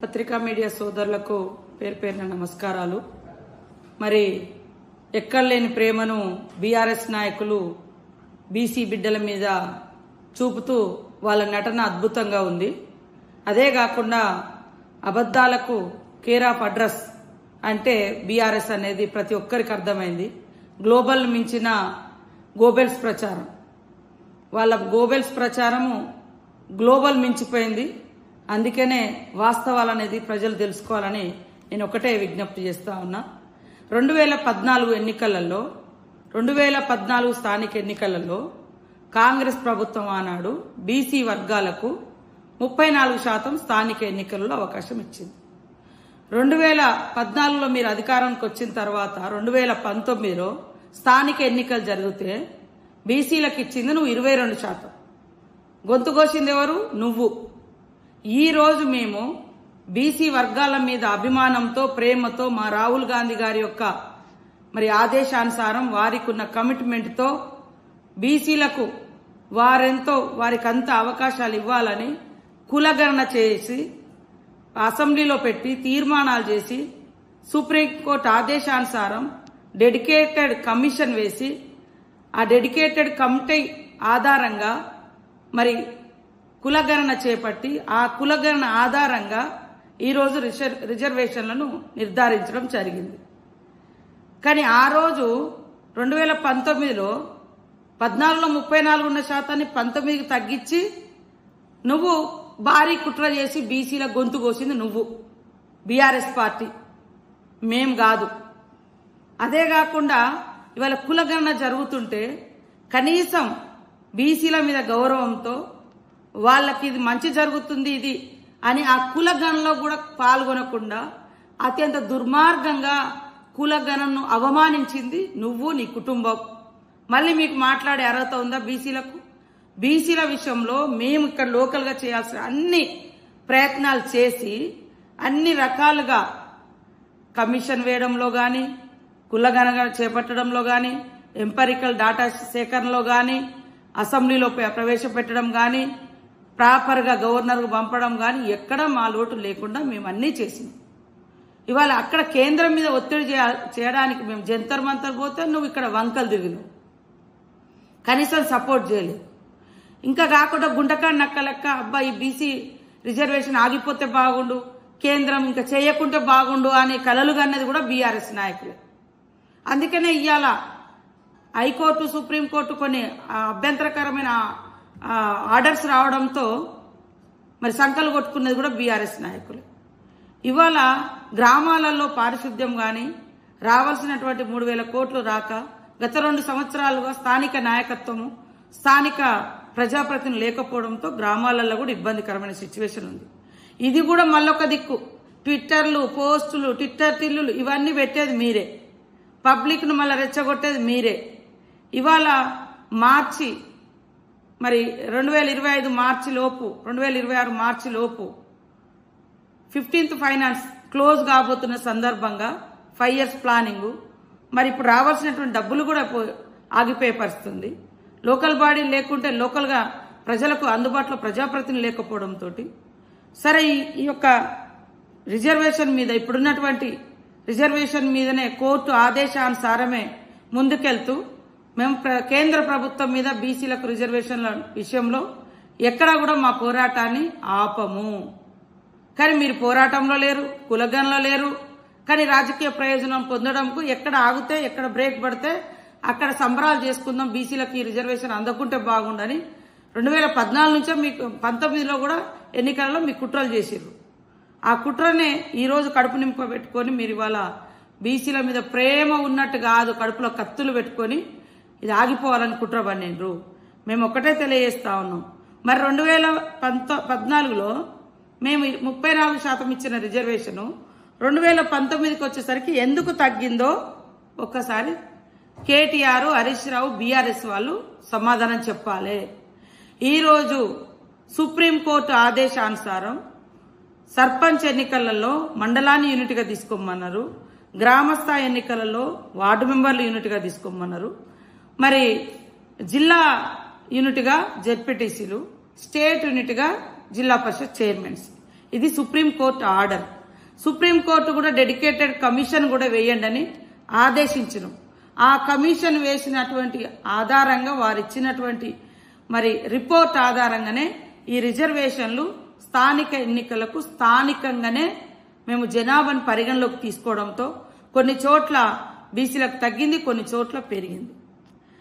పత్రికా మీడియా సోదరులకు పేరు పేరున నమస్కారాలు. మరి ఎక్కడలేని ప్రేమను బీఆర్ఎస్ నాయకులు బీసీ బిడ్డల మీద చూపుతూ వాళ్ళ నటన అద్భుతంగా ఉంది. అదే కాకుండా అబద్ధాలకు కేర్ ఆఫ్ అడ్రస్ అంటే బీఆర్ఎస్ అనేది ప్రతి ఒక్కరికి అర్థమైంది. గ్లోబల్ మించిన గోబెల్స్ ప్రచారం, వాళ్ళ గోబెల్స్ ప్రచారము గ్లోబల్ మించిపోయింది. అందుకనే వాస్తవాలు అనేది ప్రజలు తెలుసుకోవాలని నేను ఒకటే విజ్ఞప్తి చేస్తా ఉన్నా. 2014 ఎన్నికలలో 2014 స్థానిక ఎన్నికలలో కాంగ్రెస్ ప్రభుత్వం ఆనాడు బీసీ వర్గాలకు 34% స్థానిక ఎన్నికలలో అవకాశం ఇచ్చింది. 2014లో మీరు అధికారానికి వచ్చిన తర్వాత 2019లో స్థానిక ఎన్నికలు జరిగితే బీసీలకు ఇచ్చింది నువ్వు 22%. గొంతు కోసింది ఎవరు? నువ్వు. ఈ రోజు మేము బీసీ వర్గాల మీద అభిమానంతో ప్రేమతో మా రాహుల్ గాంధీ గారి యొక్క మరి ఆదేశానుసారం వారికి ఉన్న కమిట్మెంట్ తో బీసీలకు వారికంత అవకాశాలు ఇవ్వాలని కులగణన చేసి అసెంబ్లీలో పెట్టి తీర్మానాలు చేసి సుప్రీంకోర్టు ఆదేశానుసారం డెడికేటెడ్ కమిషన్ వేసి ఆ డెడికేటెడ్ కమిటీ ఆధారంగా మరి కులగణన చేపట్టి ఆ కులగణన ఆధారంగా ఈరోజు రిజర్వేషన్లను నిర్ధారించడం జరిగింది. కానీ ఆ రోజు 2019లో 14లో 34 ఉన్న శాతాన్ని 19కి తగ్గించి నువ్వు భారీ కుట్ర చేసి బీసీల గొంతు కోసింది నువ్వు, బీఆర్ఎస్ పార్టీ, మేం కాదు. అదే కాకుండా ఇవాళ కులగణన జరుగుతుంటే కనీసం బీసీల మీద గౌరవంతో వాళ్ళకి ఇది మంచి జరుగుతుంది ఇది అని ఆ కులగణనలో కూడా పాల్గొనకుండా అత్యంత దుర్మార్గంగా కులగణనను అవమానించింది నువ్వు, నీ కుటుంబం. మళ్ళీ మీకు మాట్లాడే అర్హత ఉందా బీసీలకు? బీసీల విషయంలో మేము ఇక్కడ లోకల్గా చేయాల్సిన అన్ని ప్రయత్నాలు చేసి అన్ని రకాలుగా కమిషన్ వేయడంలో కానీ, కులగణన చేపట్టడంలో కానీ, ఎంపరికల్ డాటా సేకరణలో కానీ, అసెంబ్లీలో ప్రవేశపెట్టడం కానీ, ప్రాపర్గా గవర్నర్కు పంపడం కానీ ఎక్కడ మా లోటు లేకుండా మేము అన్నీ చేసినాం. ఇవాళ అక్కడ కేంద్రం మీద ఒత్తిడి చేయడానికి మేము జంతర్ మంతర్ పోతే నువ్వు ఇక్కడ వంకలు దిగినావు, కనీసం సపోర్ట్ చేయలేదు. ఇంకా కాకుండా గుంటకాడి నక్క లెక్క అబ్బాయి బీసీ రిజర్వేషన్ ఆగిపోతే బాగుండు, కేంద్రం ఇంకా చేయకుంటే బాగుండు అనే కలలు కన్నది కూడా బీఆర్ఎస్ నాయకులే. అందుకనే ఇవాళ హైకోర్టు, సుప్రీంకోర్టు కొన్ని అభ్యంతరకరమైన ఆర్డర్స్ రావడంతో మరి సంకలు కొట్టుకున్నది కూడా బీఆర్ఎస్ నాయకులు. ఇవాళ గ్రామాలలో పారిశుద్ధ్యం కానీ రావాల్సినటువంటి 3,000 కోట్లు రాక గత 2 సంవత్సరాలుగా స్థానిక నాయకత్వము, స్థానిక ప్రజాప్రతినిధులు లేకపోవడంతో గ్రామాలలో కూడా ఇబ్బందికరమైన సిచ్యువేషన్ ఉంది. ఇది కూడా మళ్ళొక దిక్కు. ట్విట్టర్లు, పోస్టులు, ట్విట్టర్ టిల్లులు ఇవన్నీ పెట్టేది మీరే, పబ్లిక్ను మళ్ళీ రెచ్చగొట్టేది మీరే. ఇవాళ మార్చి మరి 2025 మార్చి లోపు 2026 మార్చి లోపు 15th ఫైనాన్స్ క్లోజ్ కాబోతున్న సందర్భంగా 5 years ప్లానింగ్, మరి ఇప్పుడు రావాల్సినటువంటి డబ్బులు కూడా ఆగిపోయే పరిస్థితి ఉంది. లోకల్ బాడీ లేకుంటే లోకల్గా ప్రజలకు అందుబాటులో ప్రజాప్రతినిధులు లేకపోవడంతో సరే ఈ యొక్క రిజర్వేషన్ మీద ఇప్పుడున్నటువంటి రిజర్వేషన్ మీదనే కోర్టు ఆదేశానుసారమే ముందుకెళ్తూ మేము కేంద్ర ప్రభుత్వం మీద బీసీలకు రిజర్వేషన్ల విషయంలో ఎక్కడా కూడా మా పోరాటాన్ని ఆపము. కానీ మీరు పోరాటంలో లేరు, కులగణలో లేరు. కానీ రాజకీయ ప్రయోజనం పొందడంకు ఎక్కడ ఆగితే, ఎక్కడ బ్రేక్ పడితే అక్కడ సంబరాలు చేసుకుందాం, బీసీలకు ఈ రిజర్వేషన్ అందకుంటే బాగుండని 2014 నుంచే మీకు 19లో కూడా ఎన్నికలలో మీ కుట్రలు చేసిర్రు. ఆ కుట్రనే ఈరోజు కడుపు నింప పెట్టుకొని మీరు ఇవాళ బీసీల మీద ప్రేమ ఉన్నట్టు కాదు, కడుపులో కత్తులు పెట్టుకొని ఇది ఆగిపోవాలని కుట్ర పన్నిండ్రు. మేము ఒక్కటే తెలియజేస్తా ఉన్నాం. మరి 2014లో మేము 34% ఇచ్చిన రిజర్వేషను 2019కి వచ్చేసరికి ఎందుకు తగ్గిందో ఒక్కసారి కేటీఆర్, హరీష్ రావు, బీఆర్ఎస్ వాళ్ళు సమాధానం చెప్పాలి. ఈరోజు సుప్రీంకోర్టు ఆదేశానుసారం సర్పంచ్ ఎన్నికలలో మండలాన్ని యూనిట్గా తీసుకోమన్నారు, గ్రామస్థాయి ఎన్నికలలో వార్డు మెంబర్లు యూనిట్గా తీసుకోమన్నారు, మరి జిల్లా యూనిట్గా జెడ్పీటీసీలు, స్టేట్ యూనిట్గా జిల్లా పరిషత్ చైర్మన్స్ ఇది సుప్రీంకోర్టు ఆర్డర్. సుప్రీంకోర్టు కూడా డెడికేటెడ్ కమిషన్ కూడా వేయండి అని ఆదేశించను. ఆ కమిషన్ వేసినటువంటి ఆధారంగా వారు ఇచ్చినటువంటి మరి రిపోర్ట్ ఆధారంగానే ఈ రిజర్వేషన్లు స్థానిక ఎన్నికలకు స్థానికంగానే మేము జనాభాను పరిగణలోకి తీసుకోవడంతో కొన్ని చోట్ల బీసీలకు తగ్గింది, కొన్ని చోట్ల పెరిగింది.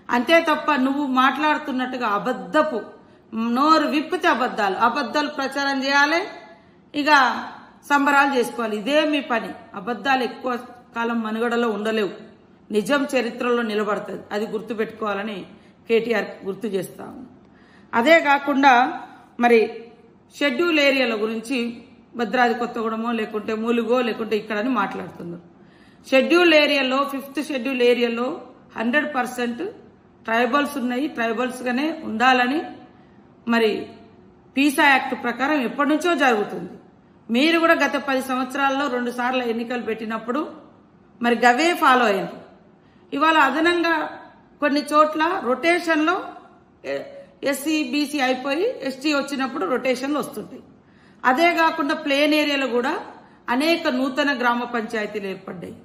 అంతే తప్ప నువ్వు మాట్లాడుతున్నట్టుగా అబద్ధపు నోరు విప్పితే అబద్ధాలు ప్రచారం చేయాలి, ఇక సంబరాలు చేసుకోవాలి. ఇదే మీ పని. అబద్ధాలు ఎక్కువ కాలం మనుగడలో ఉండలేవు. నిజం చరిత్రలో నిలబడుతుంది. అది గుర్తుపెట్టుకోవాలని కేటీఆర్ గుర్తు చేస్తాము. అదే కాకుండా మరి షెడ్యూల్ ఏరియాల గురించి భద్రాద్రి కొత్తగూడెమో లేకుంటే ములుగో లేకుంటే ఇక్కడని మాట్లాడుతున్నారు. షెడ్యూల్ ఏరియాలో 5th షెడ్యూల్ ఏరియాలో 100% ట్రైబల్స్ ఉన్నాయి. ట్రైబల్స్ గానే ఉండాలని మరి పీసా యాక్ట్ ప్రకారం ఎప్పటి నుంచో జరుగుతుంది. మీరు కూడా గత 10 సంవత్సరాల్లో 2 సార్లు ఎన్నికలు పెట్టినప్పుడు మరి గవే ఫాలో అయ్యారు. ఇవాళ అదనంగా కొన్ని చోట్ల రొటేషన్లో ఎస్సీ బీసీ అయిపోయి ఎస్టీ వచ్చినప్పుడు రొటేషన్లు వస్తుంటాయి. అదే కాకుండా ప్లేన్ ఏరియాలో కూడా అనేక నూతన గ్రామ పంచాయతీలు ఏర్పడ్డాయి.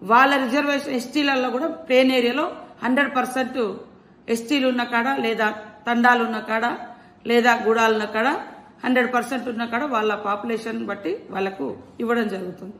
వాళ్ళ రిజర్వేషన్ ఎస్టీలలో కూడా ప్లేన్ ఏరియాలో 100% ఎస్టీలు ఉన్న కాడ లేదా తండాలు ఉన్న కాడ లేదా గూడాలు ఉన్న కాడ 100% ఉన్న కాడ వాళ్ళ పాపులేషన్ బట్టి వాళ్ళకు ఇవ్వడం జరుగుతుంది.